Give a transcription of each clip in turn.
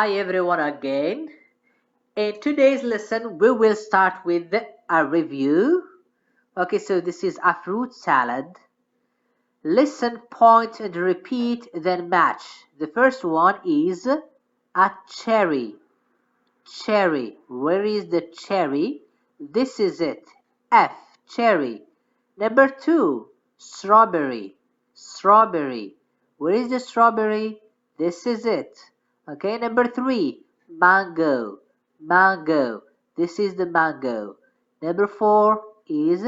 Hi everyone again. In today's lesson, we will start with a review. Okay, so this is a fruit salad. Listen, point, and repeat, then match. The first one is a cherry. Cherry. Where is the cherry? This is it. F. Cherry. Number 2. Strawberry. Strawberry. Where is the strawberry? This is it. Okay, number 3. Mango. Mango. This is the mango. Number 4 is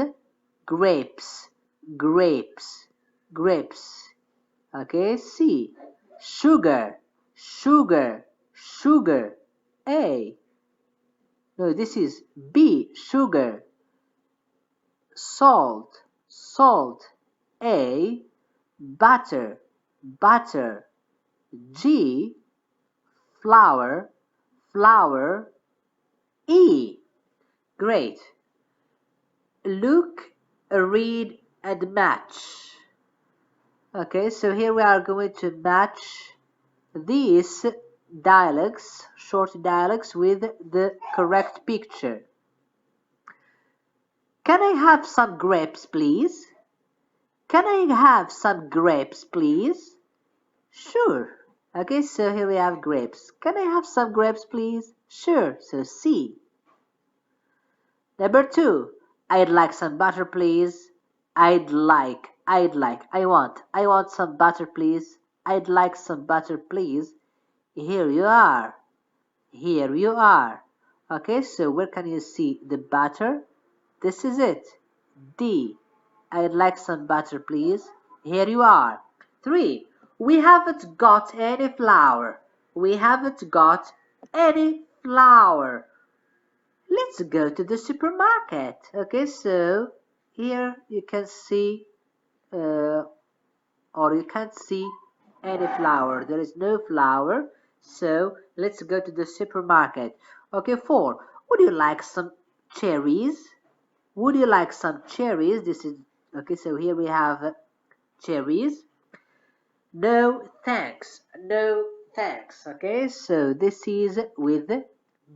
grapes. Grapes. Grapes. Okay, C. Sugar. Sugar. Sugar. A. No, this is B. Sugar. Salt. Salt. A. Butter. Butter. G. Flour. Flour. E. Great. Look, read, and match. Okay, so here we are going to match these dialogues, short dialogues, with the correct picture. Can I have some grapes, please? Can I have some grapes, please? Sure. Okay, so here we have grapes. Can I have some grapes, please? Sure. So C. Number 2. I'd like some butter, please. I want some butter, please. I'd like some butter, please. Here you are. Here you are. Okay, so where can you see the butter? This is it. D. I'd like some butter, please. Here you are. 3. We haven't got any flour. We haven't got any flour. Let's go to the supermarket. Okay, so here you can see or you can't see any flour. There is no flour. So let's go to the supermarket. Okay, 4. Would you like some cherries? Would you like some cherries? This is okay, so here we have cherries. No thanks. No thanks. Okay, so this is with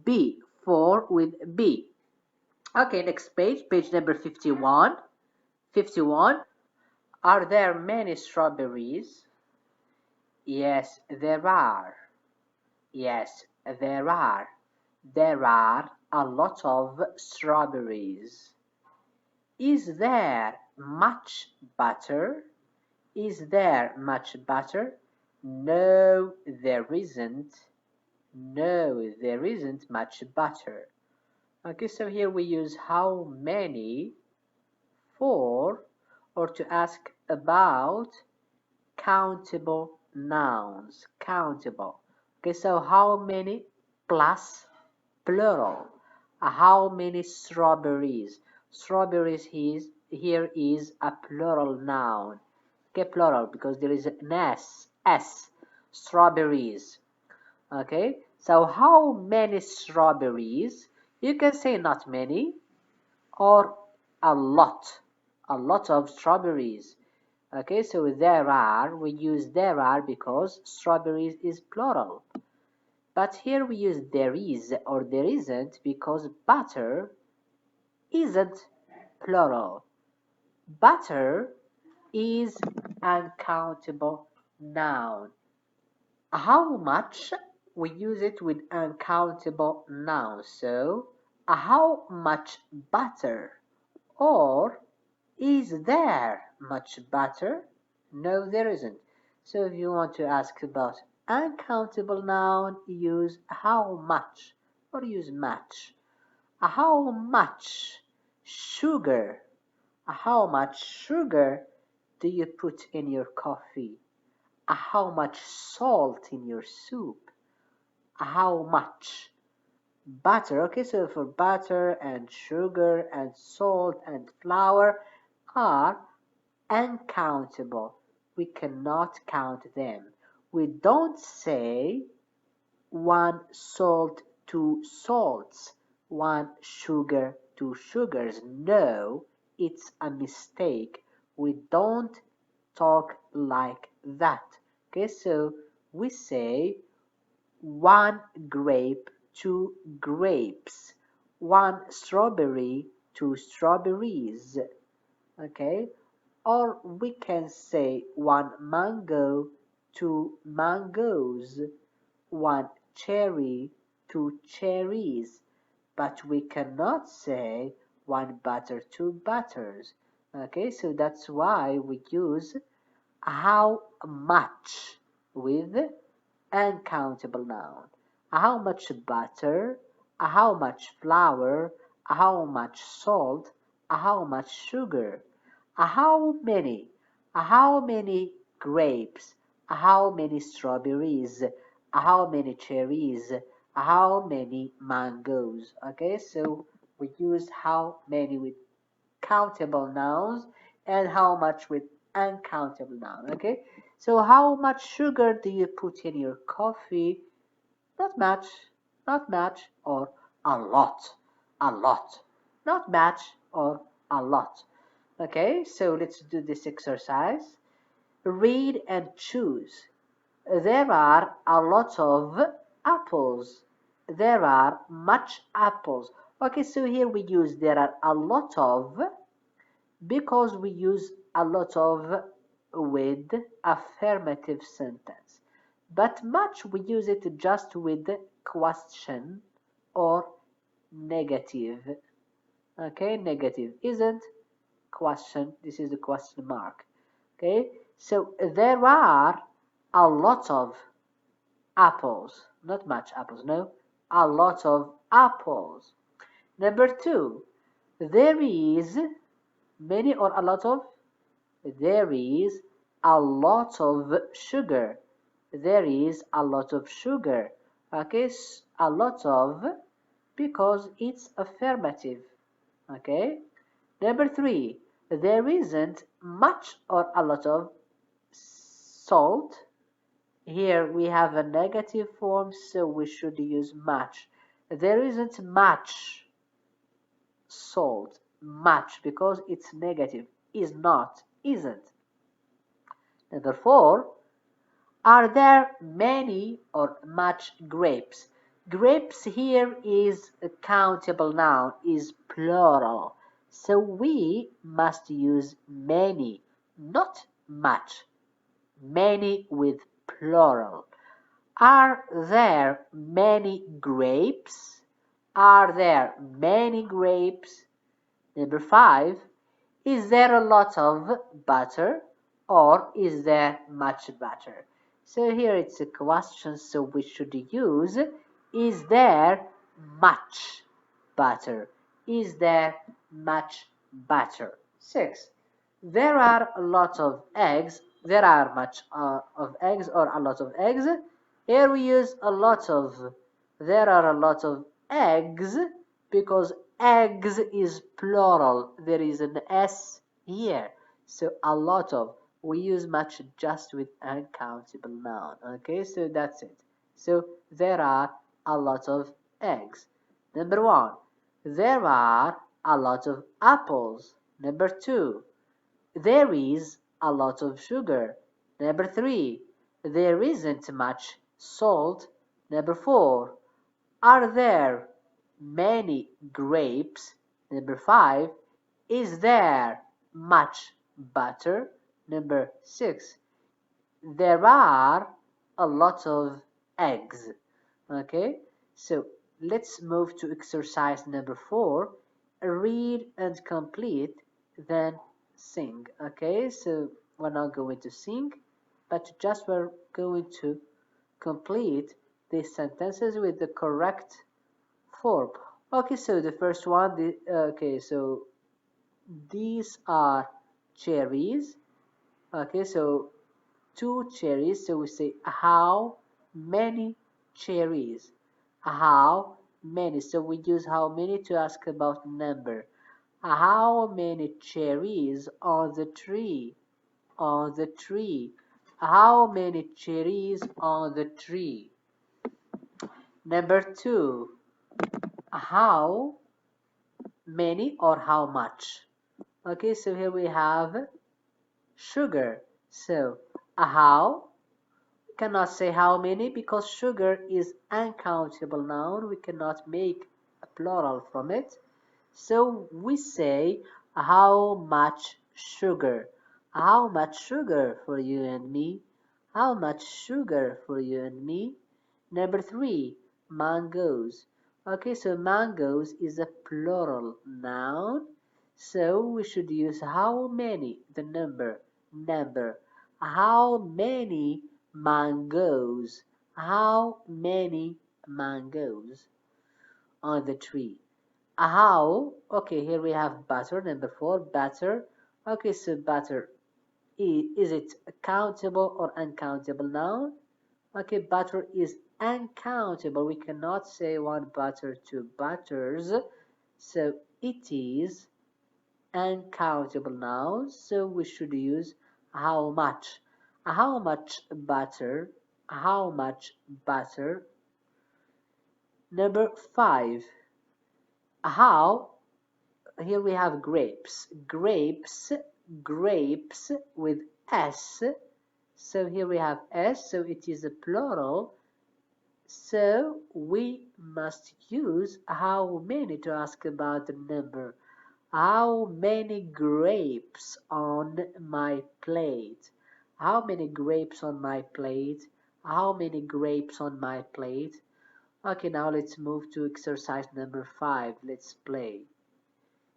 B. 4 with B. Okay, next page, page number 51. 51. Are there many strawberries? Yes, there are. Yes, there are. There are a lot of strawberries. Is there much butter? Is there much butter? No, there isn't. No, there isn't much butter. Okay, so here we use how many for or to ask about countable nouns. Countable. Okay, so how many plus plural. How many strawberries? Strawberries here is a plural noun. Okay, plural because there is an S. Strawberries. Okay, so how many strawberries? You can say not many or a lot of strawberries. Okay, so there are, we use there are because strawberries is plural. But here we use there is or there isn't because butter isn't plural. Butter is uncountable noun. How much? We use it with uncountable nouns. So, how much butter? Or, is there much butter? No, there isn't. So if you want to ask about uncountable noun, use how much or use much. How much sugar? How much sugar do you put in your coffee? How much salt in your soup? How much butter? Okay, so for butter and sugar and salt and flour are uncountable. We cannot count them. We don't say 1 salt, 2 salts, 1 sugar, 2 sugars. No, it's a mistake. We don't talk like that. Okay, so we say 1 grape, 2 grapes, 1 strawberry, 2 strawberries. Okay, or we can say 1 mango, 2 mangoes, 1 cherry, 2 cherries. But we cannot say 1 butter, 2 butters. Okay, so that's why we use how much with uncountable noun. How much butter, how much flour, how much salt, how much sugar, how many grapes, how many strawberries, how many cherries, how many mangoes. Okay, so we use how many with countable nouns and how much with uncountable noun. Okay, so how much sugar do you put in your coffee? Not much, not much, or a lot, a lot. Not much or a lot. Okay, so let's do this exercise. Read and choose. There are a lot of apples. There are much apples. Okay, so here we use there are a lot of because we use a lot of with affirmative sentence. But much we use it just with question or negative. Okay, negative isn't question. This is the question mark. Okay, so there are a lot of apples. Not much apples, no. A lot of apples. Number two, there is many or a lot of there is a lot of sugar. There is a lot of sugar. Okay, a lot of because it's affirmative. Okay. Number three, there isn't much or a lot of salt. Here we have a negative form, so we should use much. There isn't much salt. Much because it's negative. Is not, isn't. Number four, are there many or much grapes? Grapes here is a countable noun, is plural. So we must use many, not much. Many with plural. Are there many grapes? Are there many grapes? Number five, is there a lot of butter or is there much butter? So here it's a question, so we should use is there much butter? Is there much butter? 6. There are a lot of eggs. There are much of eggs or a lot of eggs. Here we use a lot of. There are a lot of eggs because eggs is plural. There is an S here. So a lot of. We use much just with uncountable noun. Okay, so that's it. So there are a lot of eggs. Number 1. There are a lot of apples. Number 2. There is a lot of sugar. Number 3. There isn't much salt. Number 4. Are there many grapes? Number 5. Is there much butter? Number 6. There are a lot of eggs. Okay, so let's move to exercise number 4. Read and complete, then sing. Okay, so we're not going to sing, but just we're going to complete these sentences with the correct form. Okay, so the first one, okay, so these are cherries. Okay, so 2 cherries. So we say how many cherries? How many? So we use how many to ask about number. How many cherries on the tree? On the tree. How many cherries on the tree? Number 2. How many or how much? Okay, so here we have sugar. So how cannot say how many because sugar is uncountable noun. We cannot make a plural from it. So we say how much sugar. How much sugar for you and me? How much sugar for you and me? Number three, mangoes. Okay, so mangoes is a plural noun. So we should use how many, the number. How many mangoes? How many mangoes on the tree? How? Okay, here we have butter, number four, butter. Okay, so butter, is it a countable or uncountable noun? Okay, butter is uncountable. We cannot say one butter, two butters. So it is uncountable noun. So we should use how much. How much butter? How much butter? Number five. How? Here we have grapes. Grapes with S. So here we have S, so it is a plural. So we must use how many to ask about the number. How many grapes on my plate? How many grapes on my plate? How many grapes on my plate? Okay, now let's move to exercise number 5. Let's play.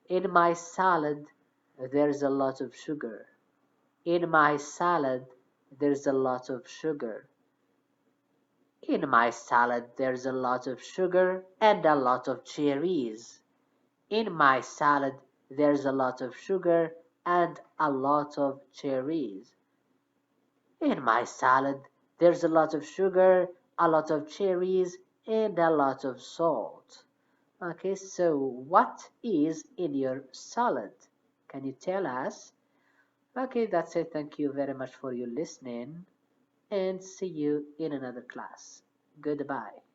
In my salad, there's a lot of sugar. In my salad, there's a lot of sugar. In my salad, there's a lot of sugar and a lot of cherries. In my salad, there's a lot of sugar and a lot of cherries. In my salad, there's a lot of sugar, a lot of cherries, and a lot of salt. Okay, so what is in your salad? Can you tell us? Okay, that's it. Thank you very much for your listening and see you in another class. Goodbye.